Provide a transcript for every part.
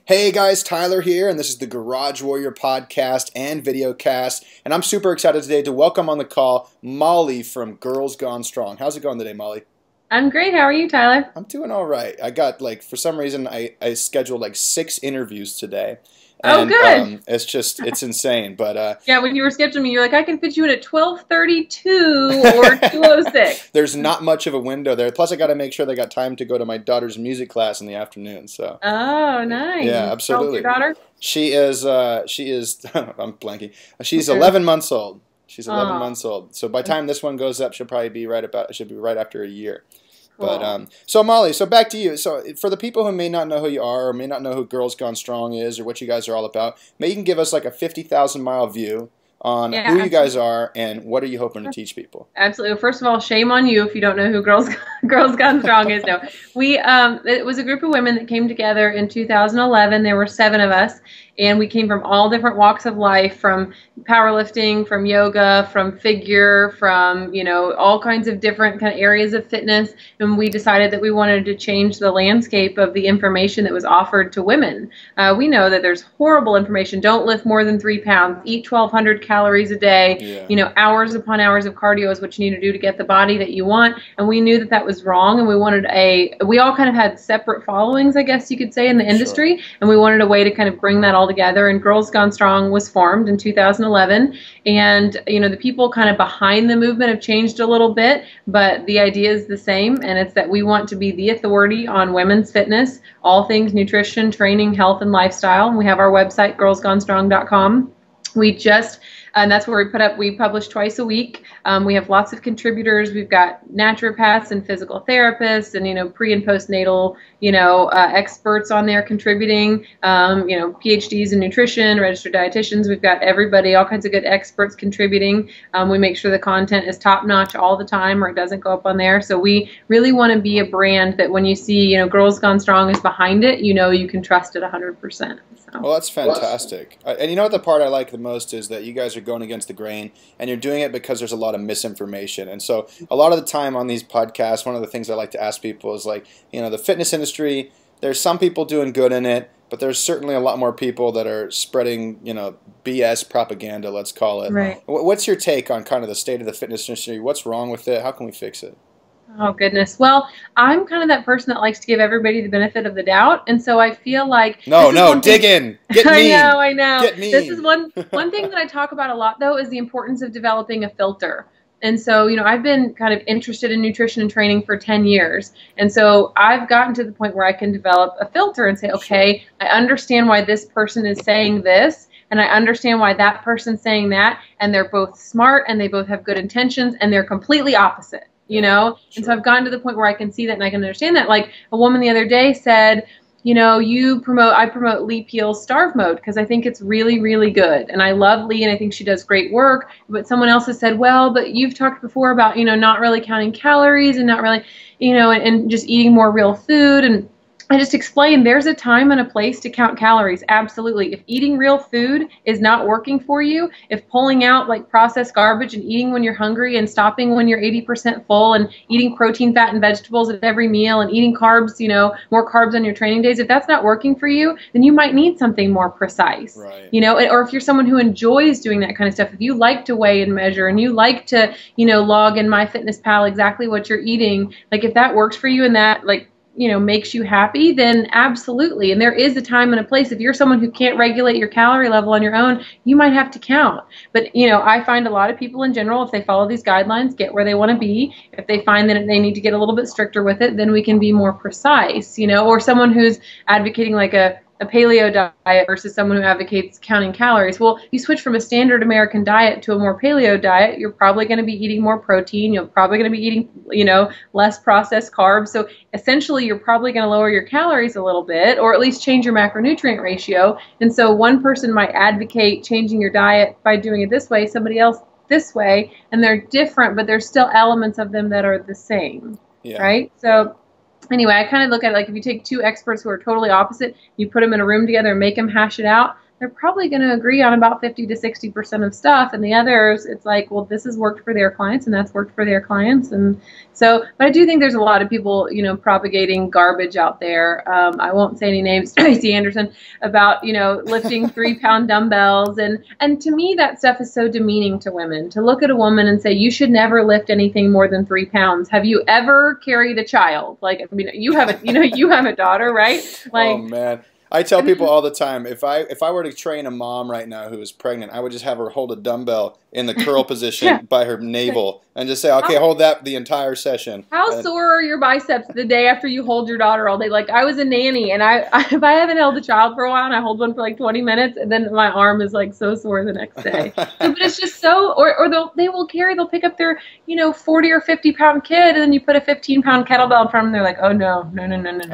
Hey guys, Tyler here, and this is the Garage Warrior podcast and videocast, and I'm super excited today to welcome on the call Molly from Girls Gone Strong. How's it going today, Molly? I'm great. How are you, Tyler? I'm doing all right. I got, for some reason, I scheduled 6 interviews today, Oh, and good. it's insane, but Yeah, when you were scheduling me, you're like, I can fit you in at 12:32 or 2:06. there's not much of a window there. Plus, I got to make sure they got time to go to my daughter's music class in the afternoon, so. Oh, Yeah, nice. How old's your absolutely. daughter? She is I'm blanking. She's Okay. 11 months old. She's 11 Oh, months old. So by the time this one goes up, she'll be right after a year. But cool. so Molly, so back to you. So for the people who may not know who you are or may not know who Girls Gone Strong is or what you guys are all about, maybe you can give us a 50,000-mile view on Yeah, who you guys absolutely. are and what are you hoping to teach people. Absolutely. First of all, shame on you if you don't know who Girls Girls Gone Strong is. No, it was a group of women that came together in 2011. There were 7 of us, and we came from all different walks of life, from powerlifting, from yoga, from figure, from all kinds of different kind of areas of fitness. And we decided that we wanted to change the landscape of the information that was offered to women. We know that there's horrible information. Don't lift more than 3 pounds. Eat 1,200 calories a day. Yeah. Hours upon hours of cardio is what you need to do to get the body that you want. And we knew that that was wrong. And we all kind of had separate followings, I guess you could say, in the Sure. industry. And we wanted a way to kind of bring that all together. And Girls Gone Strong was formed in 2011. And, the people kind of behind the movement have changed a little bit, but the idea is the same. And it's that we want to be the authority on women's fitness, all things nutrition, training, health, and lifestyle. And we have our website, girlsgonestrong.com. And that's where we publish twice a week. We have lots of contributors. We've got naturopaths and physical therapists and, pre and postnatal, experts on there contributing, PhDs in nutrition, registered dietitians. We've got everybody, all kinds of good experts contributing. We make sure the content is top notch all the time or it doesn't go up on there. So we really want to be a brand that when you see, Girls Gone Strong is behind it, you can trust it 100%. So. Well, that's fantastic. And you know what the part I like the most is that you guys are going against the grain, and you're doing it because there's a lot of misinformation. And so a lot of the time on these podcasts, one of the things I like to ask people is the fitness industry, there's some people doing good in it, but there's certainly a lot more people that are spreading, BS propaganda, let's call it. Right. What's your take on kind of the state of the fitness industry? What's wrong with it? How can we fix it? Oh, goodness. Well, I'm kind of that person that likes to give everybody the benefit of the doubt. And so I feel like No, dig in. Get mean. I know. Get This is mean. one thing that I talk about a lot, though, is the importance of developing a filter. And so, I've been kind of interested in nutrition and training for 10 years. And so I've gotten to the point where I can develop a filter and say, okay, I understand why this person is saying this, and I understand why that person's saying that, and they're both smart and they both have good intentions, and they're completely opposite. And so I've gotten to the point where I can see that and I can understand that. Like a woman the other day said, I promote Lee Peel's Starve Mode because I think it's really, really good. And I love Lee and I think she does great work. But someone else has said, well, but you've talked before about, not really counting calories and not really, and just eating more real food. And I just explained there's a time and a place to count calories. Absolutely. If eating real food is not working for you, if pulling out processed garbage and eating when you're hungry and stopping when you're 80% full and eating protein, fat, and vegetables at every meal and eating carbs, more carbs on your training days, if that's not working for you, then you might need something more precise. Right. Or if you're someone who enjoys doing that kind of stuff, if you like to weigh and measure and you like to, log in MyFitnessPal exactly what you're eating, if that works for you and that makes you happy, then absolutely. And there is a time and a place. If you're someone who can't regulate your calorie level on your own, you might have to count. But, I find a lot of people in general, if they follow these guidelines, get where they want to be. If they find that they need to get a little bit stricter with it, then we can be more precise, or someone who's advocating a paleo diet versus someone who advocates counting calories. Well, you switch from a standard American diet to a more paleo diet, you're probably going to be eating more protein. You're probably going to be eating, less processed carbs. So essentially, you're probably going to lower your calories a little bit, or at least change your macronutrient ratio. And so one person might advocate changing your diet by doing it this way, somebody else this way, and they're different, but there's still elements of them that are the same, Yeah. right? So anyway, I kind of look at it like if you take 2 experts who are totally opposite, you put them in a room together and make them hash it out, they're probably going to agree on about 50 to 60% of stuff. And the others, it's like, well, this has worked for their clients and that's worked for their clients. And so, but I do think there's a lot of people, propagating garbage out there. I won't say any names, Tracy Anderson, about, lifting 3-pound dumbbells. And to me, that stuff is so demeaning to women. To look at a woman and say, you should never lift anything more than 3 pounds. Have you ever carried a child? Like, I mean, you have you have a daughter, right? Like, oh man. I tell people all the time, if I were to train a mom right now who is pregnant, I would just have her hold a dumbbell in the curl position yeah. by her navel and just say, okay, hold that the entire session. How sore are your biceps the day after you hold your daughter all day? Like, I was a nanny, and if I haven't held a child for a while and I hold one for like 20 minutes, and then my arm is like so sore the next day. But it's just so, or they'll pick up their, 40 or 50 pound kid, and then you put a 15-pound kettlebell in front of them, and they're like, oh no.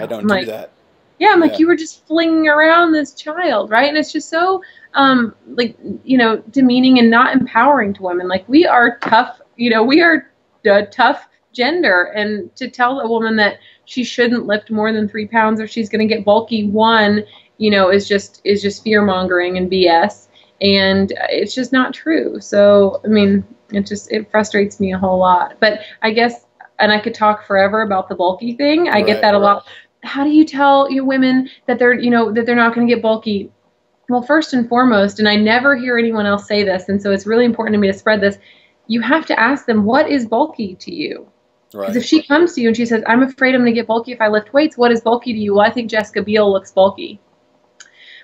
I don't do that. Yeah, I'm like, you were just flinging around this child, right? And it's just so, demeaning and not empowering to women. Like, we are tough, we are a tough gender. And to tell a woman that she shouldn't lift more than 3 pounds or she's going to get bulky, is just fear-mongering and BS. And it's just not true. So, I mean, it frustrates me a whole lot. But I guess, and I could talk forever about the bulky thing. I get that a lot. How do you tell your women that they're not going to get bulky? Well, first and foremost, and I never hear anyone else say this, and so it's really important to me to spread this, you have to ask them, what is bulky to you? Because if she comes to you and she says, I'm afraid I'm going to get bulky if I lift weights, what is bulky to you? Well, I think Jessica Biel looks bulky.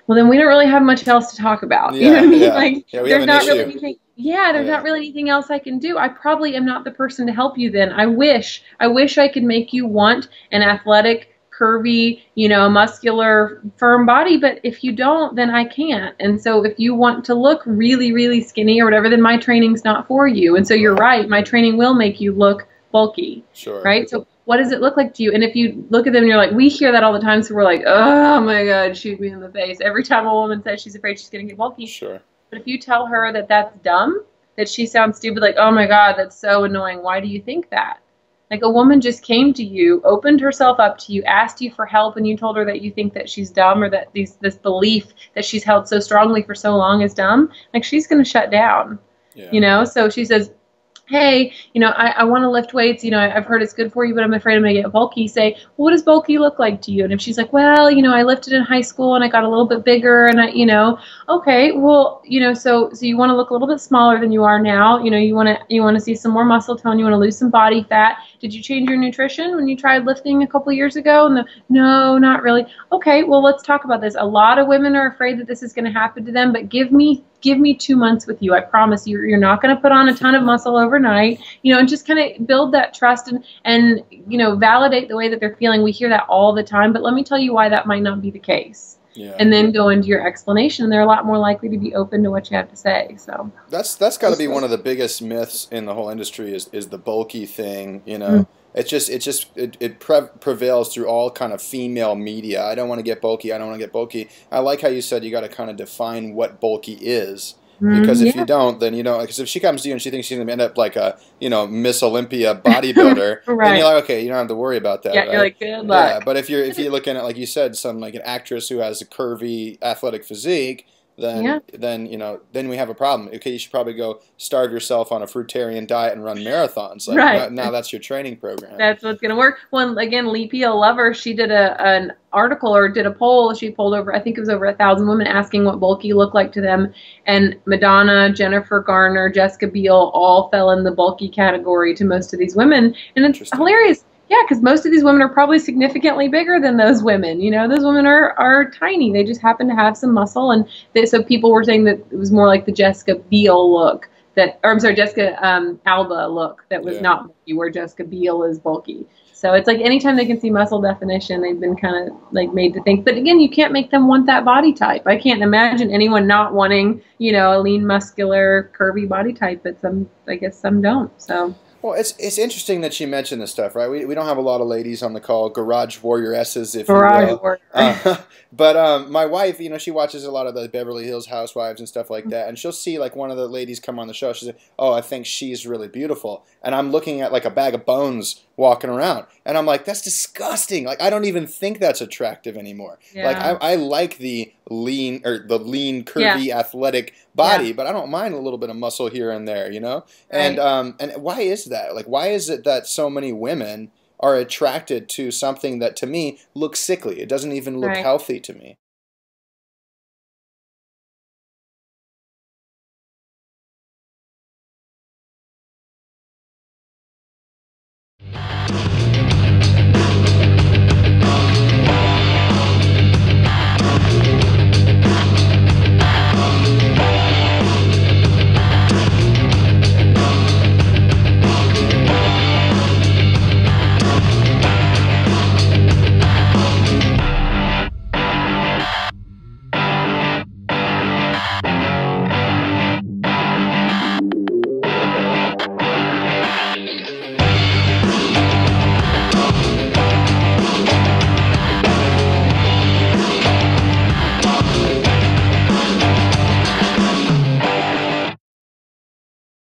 Well, then we don't really have much else to talk about. You know what I mean? Like, there's not really anything. Yeah, there's not really anything else I can do. I probably am not the person to help you then. I wish I could make you want an athletic, curvy, muscular, firm body, but if you don't, then I can't. And so if you want to look really, really skinny or whatever, then my training's not for you. And so you're right, my training will make you look bulky. Sure. Right? So what does it look like to you? And if you look at them and you're like, we hear that all the time, so we're like, oh my God, shoot me in the face. Every time a woman says she's afraid she's going to get bulky. Sure. But if you tell her that that's dumb, that she sounds stupid, like, oh my God, that's so annoying. Why do you think that? Like, a woman just came to you, opened herself up to you, asked you for help, and you told her that you think that she's dumb or that this belief that she's held so strongly for so long is dumb. Like, she's going to shut down, So she says, hey, I want to lift weights. I've heard it's good for you, but I'm afraid I'm going to get bulky. Say, well, what does bulky look like to you? And if she's like, well, I lifted in high school and I got a little bit bigger and okay, well, so you want to look a little bit smaller than you are now. You want to see some more muscle tone. You want to lose some body fat. Did you change your nutrition when you tried lifting a couple years ago? No, not really. Okay, well, let's talk about this. A lot of women are afraid that this is going to happen to them, but give me 2 months with you. I promise you're not going to put on a ton of muscle overnight, and just kind of build that trust and validate the way that they're feeling. We hear that all the time, but let me tell you why that might not be the case. Yeah. And then go into your explanation, and they're a lot more likely to be open to what you have to say. So that's got to be one of the biggest myths in the whole industry is the bulky thing. It prevails through all kind of female media. I don't want to get bulky. I don't want to get bulky. I like how you said you got to kind of define what bulky is. Because if you don't, then because if she comes to you and she thinks she's going to end up like a Miss Olympia bodybuilder, then you're like, okay, you don't have to worry about that. Yeah, right? You're like, good luck. Yeah, but if you're looking at, like you said, some like an actress who has a curvy athletic physique, then we have a problem. Okay, you should probably go starve yourself on a fruitarian diet and run marathons. Like, now that's your training program. That's what's going to work. Well, again, Lee Peel, lover, she did an article or did a poll. She polled over, I think it was over 1,000 women asking what bulky looked like to them. And Madonna, Jennifer Garner, Jessica Biel all fell in the bulky category to most of these women. And it's hilarious. Yeah, because most of these women are probably significantly bigger than those women. Those women are tiny. They just happen to have some muscle. And so people were saying that it was more like the Jessica Biel look Jessica Alba look that was not bulky, where Jessica Biel is bulky. So it's like anytime they can see muscle definition, they've been kind of like made to think. But again, you can't make them want that body type. I can't imagine anyone not wanting, a lean, muscular, curvy body type. But I guess some don't. So. Well, it's interesting that you mentioned this stuff, right? We don't have a lot of ladies on the call, garage warrioresses, if you will. But my wife, she watches a lot of the Beverly Hills Housewives and stuff like that, and she'll see like one of the ladies come on the show. She'll say, "Oh, I think she's really beautiful," and I'm looking at like a bag of bones walking around, and I'm like, "That's disgusting! Like, I don't even think that's attractive anymore." Yeah. Like, I like the lean or the lean, Yeah. curvy, athletic Yeah. body, but I don't mind a little bit of muscle here and there, you know? Right. And why is that? Like, why is it that so many women are attracted to something that to me looks sickly? It doesn't even look Right. healthy to me.